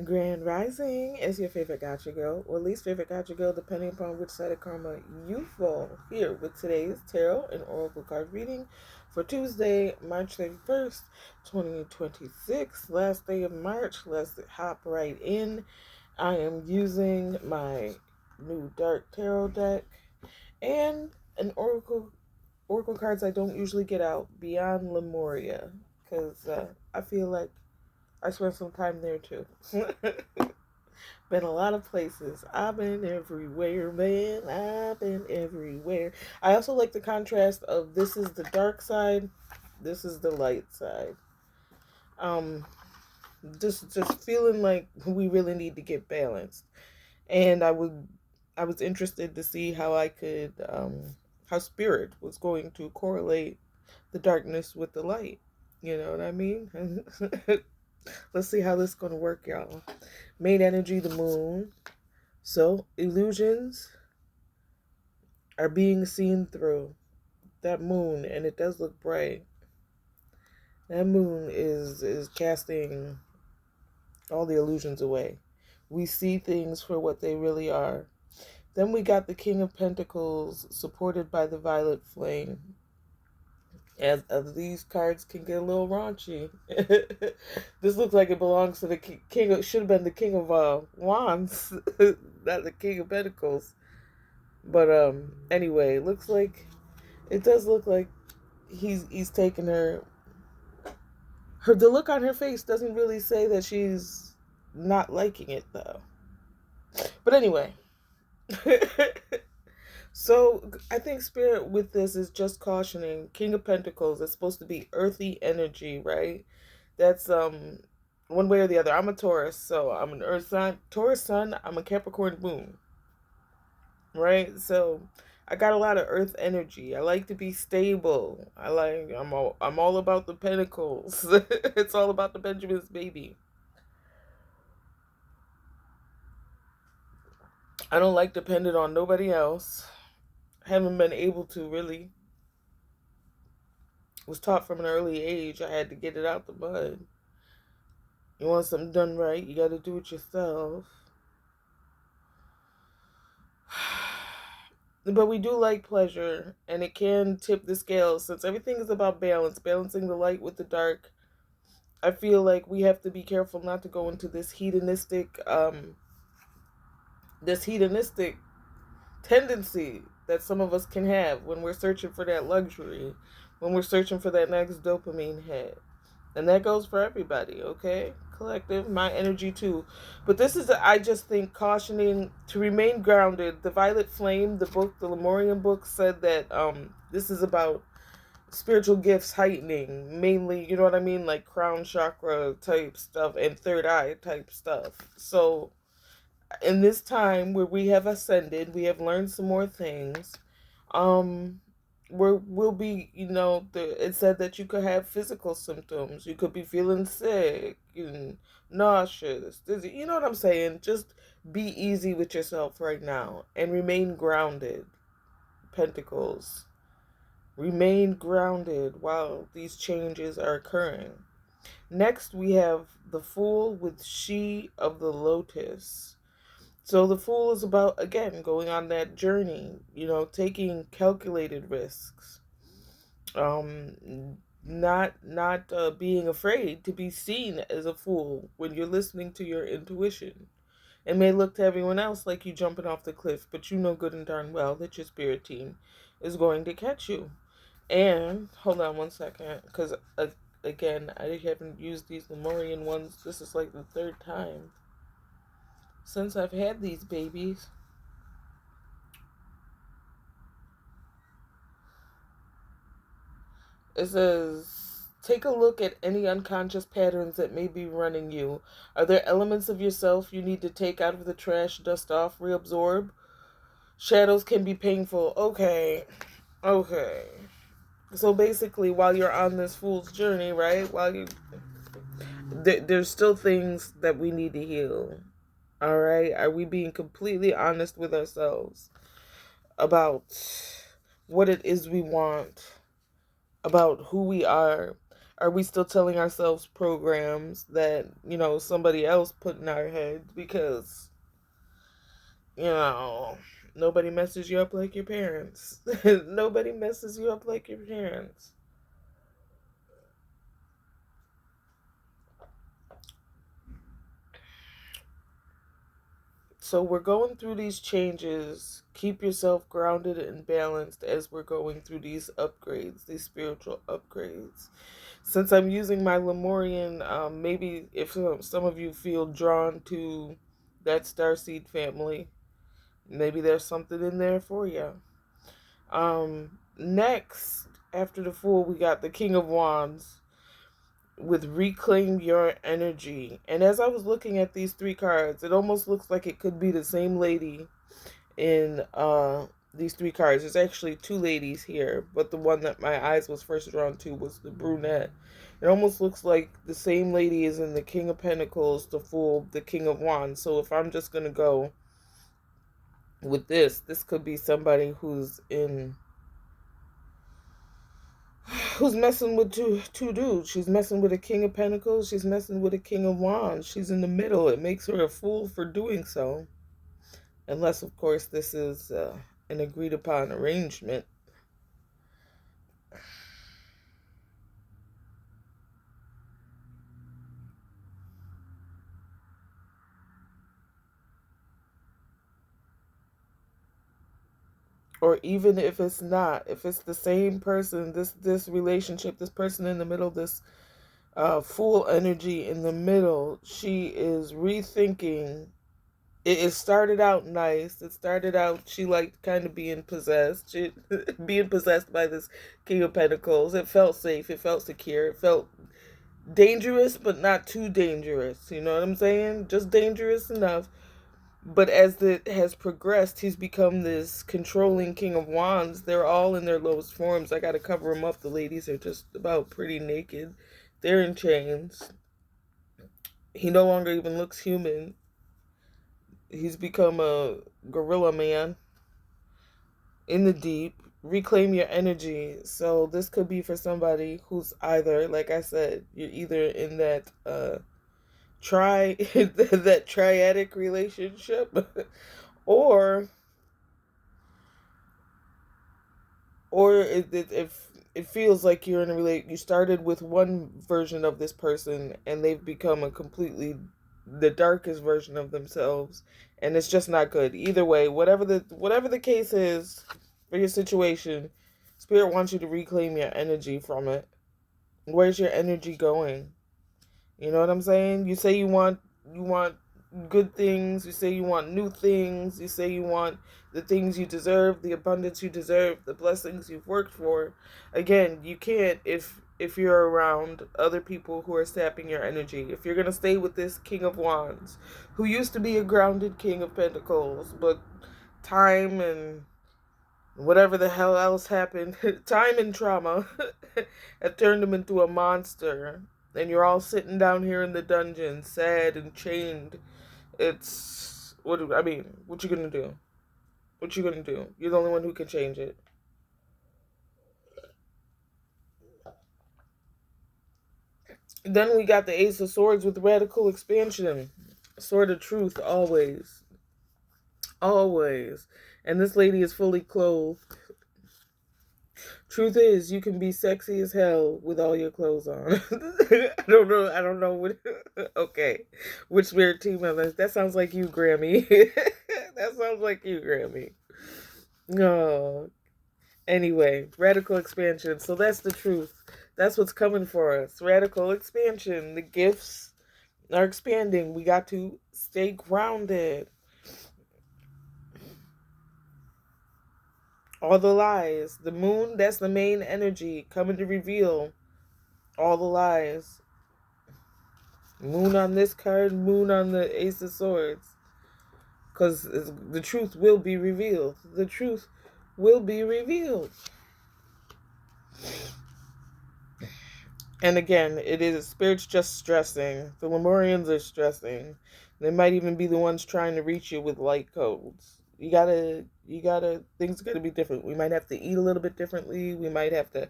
Grand Rising is your favorite gotcha girl, or least favorite gotcha girl, depending upon which side of karma you fall. Here with today's tarot and oracle card reading for Tuesday, March 31st, 2026, last day of March. Let's hop right in. I am using my new dark tarot deck and an oracle cards I don't usually get out beyond Lemuria because I feel like I spent some time there too. Been a lot of places. I've been everywhere, man. I've been everywhere. I also like the contrast of this is the dark side, this is the light side. Um, just feeling like we really need to get balanced. And I was interested to see how I could how spirit was going to correlate the darkness with the light. You know what I mean? Let's see how this is going to work, y'all. Main energy, the moon. So, illusions are being seen through that moon, and it does look bright. That moon is casting all the illusions away. We see things for what they really are. Then we got the King of Pentacles supported by the Violet Flame. As these cards can get a little raunchy. This looks like it belongs to the king. It should have been the King of Wands, not the King of Pentacles. But anyway, it does look like he's taking her. The look on her face doesn't really say that she's not liking it though. But anyway, so I think spirit with this is just cautioning. King of Pentacles is supposed to be earthy energy, right? That's one way or the other. I'm a Taurus, so I'm an Earth sign. Taurus sun. I'm a Capricorn moon, right? So I got a lot of Earth energy. I like to be stable. I'm all about the Pentacles. It's all about the Benjamin's baby. I don't like dependent on nobody else. Haven't been able to really. Was taught from an early age. I had to get it out the mud. You want something done right, you got to do it yourself. But we do like pleasure, and it can tip the scales since everything is about balance, balancing the light with the dark. I feel like we have to be careful not to go into this hedonistic tendency that some of us can have when we're searching for that luxury, when we're searching for that next dopamine hit. And that goes for everybody, okay? Collective, my energy too. But this is, I just think, cautioning to remain grounded. The Violet Flame, the book, the Lemurian book, said that this is about spiritual gifts heightening, mainly, you know what I mean? Like crown chakra type stuff and third eye type stuff. So, in this time where we have ascended, we have learned some more things. Um, we'll be, it said that you could have physical symptoms. You could be feeling sick and nauseous, dizzy. You know what I'm saying? Just be easy with yourself right now and remain grounded. Pentacles. Remain grounded while these changes are occurring. Next, we have the Fool with She of the Lotus. So the Fool is about, again, going on that journey, taking calculated risks, not being afraid to be seen as a fool when you're listening to your intuition. It may look to everyone else like you jumping off the cliff, but you know good and darn well that your spirit team is going to catch you. And hold on one second, because again, I haven't used these Lemurian ones. This is like the third time since I've had these babies. It says, take a look at any unconscious patterns that may be running you. Are there elements of yourself you need to take out of the trash, dust off, reabsorb? Shadows can be painful. Okay. So basically, while you're on this fool's journey, right? There's still things that we need to heal. All right? Are we being completely honest with ourselves about what it is we want, about who we are? Are we still telling ourselves programs that, somebody else put in our heads because, you know, nobody messes you up like your parents. Nobody messes you up like your parents. So we're going through these changes. Keep yourself grounded and balanced as we're going through these upgrades, these spiritual upgrades. Since I'm using my Lemurian, maybe if some of you feel drawn to that starseed family, maybe there's something in there for you. Next, after the Fool, we got the King of Wands with Reclaim Your Energy. And as I was looking at these three cards, it almost looks like it could be the same lady in these three cards. There's actually two ladies here, but the one that my eyes was first drawn to was the brunette. It almost looks like the same lady is in the King of Pentacles, the Fool, the King of Wands. So if I'm just gonna go with this could be somebody who's messing with two dudes. She's messing with a King of Pentacles. She's messing with a King of Wands. She's in the middle. It makes her a fool for doing so. Unless, of course, this is an agreed upon arrangement. Or even if it's not, if it's the same person, this relationship, this person in the middle, this full energy in the middle, she is rethinking. It started out nice. It started out, she liked kind of being possessed. Being possessed by this King of Pentacles. It felt safe. It felt secure. It felt dangerous, but not too dangerous. You know what I'm saying? Just dangerous enough. But as it has progressed, he's become this controlling King of Wands. They're all in their lowest forms. I gotta cover them up. The ladies are just about pretty naked. They're in chains. He no longer even looks human. He's become a gorilla man in the deep. Reclaim your energy. So this could be for somebody who's either, like I said, you're either in that that triadic relationship, or if it feels like you're in a you started with one version of this person and they've become a completely the darkest version of themselves, and it's just not good. Either way, whatever the case is for your situation, spirit wants you to reclaim your energy from it. Where's your energy going? You know what I'm saying? You want good things, you say you want new things, you say you want the things you deserve, the abundance you deserve, the blessings you've worked for. Again, you can't if you're around other people who are sapping your energy. If you're going to stay with this King of Wands, who used to be a grounded King of Pentacles, but time and whatever the hell else happened, time and trauma have turned him into a monster. And you're all sitting down here in the dungeon, sad and chained. It's what you gonna do? What you gonna do? You're the only one who can change it. Then we got the Ace of Swords with radical expansion. Sword of truth, always. Always. And this lady is fully clothed. Truth is, you can be sexy as hell with all your clothes on. I don't know what. Okay, which spirit team members? That sounds like you, Grammy. That sounds like you, Grammy. No. Anyway, radical expansion. So that's the truth. That's what's coming for us. Radical expansion. The gifts are expanding. We got to stay grounded. All the lies. The moon, that's the main energy coming to reveal all the lies. Moon on this card, moon on the Ace of Swords. Because the truth will be revealed. The truth will be revealed. And again, it is spirits just stressing. The Lemurians are stressing. They might even be the ones trying to reach you with light codes. Things gotta be different. We might have to eat a little bit differently. We might have to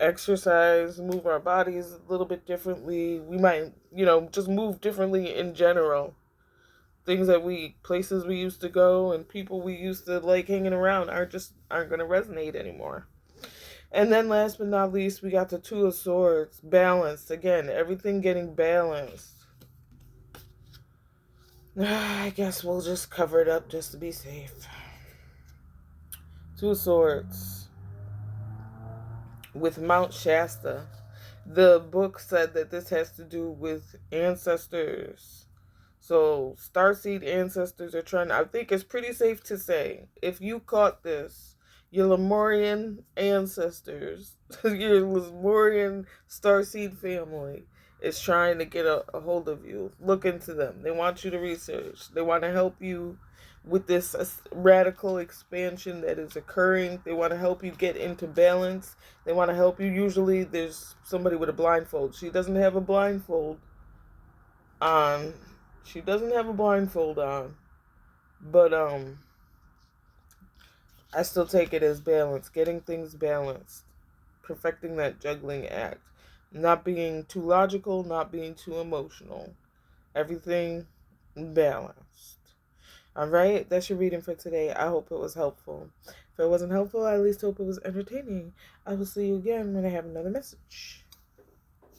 exercise, move our bodies a little bit differently. We might, just move differently in general. Things that places we used to go and people we used to like hanging around aren't going to resonate anymore. And then last but not least, we got the Two of Swords, balanced. Again, everything getting balanced. I guess we'll just cover it up just to be safe. Two of Swords with Mount Shasta. The book said that this has to do with ancestors. So, starseed ancestors are trying. I think it's pretty safe to say, if you caught this, your Lemurian ancestors, your Lemurian starseed family is trying to get a hold of you. Look into them. They want you to research. They want to help you with this radical expansion that is occurring. They want to help you get into balance. They want to help you. Usually, there's somebody with a blindfold. She doesn't have a blindfold on. She doesn't have a blindfold on, but I still take it as balance, getting things balanced, perfecting that juggling act, not being too logical, not being too emotional, everything balanced. All right, that's your reading for today. I hope it was helpful. If it wasn't helpful, I at least hope it was entertaining. I will see you again when I have another message.